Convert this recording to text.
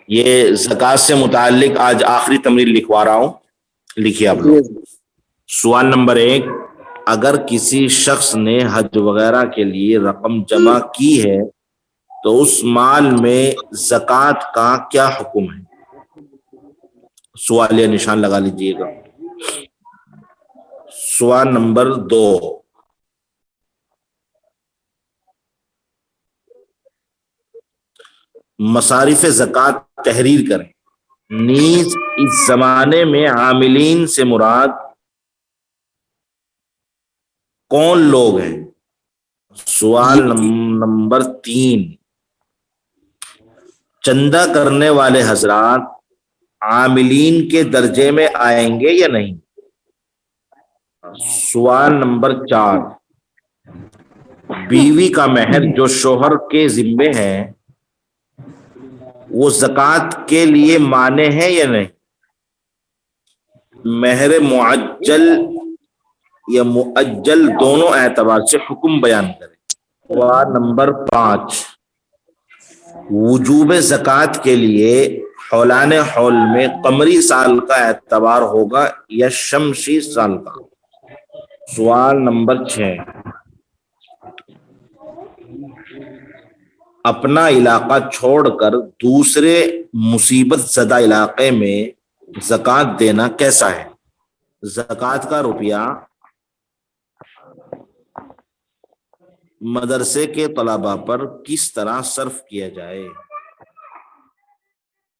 یہ زکوٰۃ سے متعلق آج آخری تمرین لکھوا رہا ہوں، لکھیے آپ لوگ۔ سوال نمبر 1، اگر کسی شخص نے حج وغیرہ کے لیے رقم جمع کی ہے تو اس مال میں زکوٰۃ کا کیا حکم ہے؟ سوال یا نشان لگا لیجئے گا۔ سوال نمبر 2، مصارف زکوٰۃ تحریر کریں، نیز اس زمانے میں عاملین سے مراد کون لوگ ہیں؟ سوال نمبر 3، چندہ کرنے والے حضرات عاملین کے درجے میں آئیں گے یا نہیں؟ سوال نمبر 4، بیوی کا مہر جو شوہر کے ذمے ہے وہ زکوٰۃ کے لیے مانع ہے یا نہیں؟ مہر معجل یا مؤجل دونوں اعتبار سے حکم بیان کریں۔ سوال نمبر 5، وجوب زکوٰۃ کے لیے حولان حول میں قمری سال کا اعتبار ہوگا یا شمسی سال کا؟ سوال نمبر 6، اپنا علاقہ چھوڑ کر دوسرے مصیبت زدہ علاقے میں زکوٰۃ دینا کیسا ہے؟ زکوٰۃ کا روپیہ مدرسے کے طلباء پر کس طرح صرف کیا جائے؟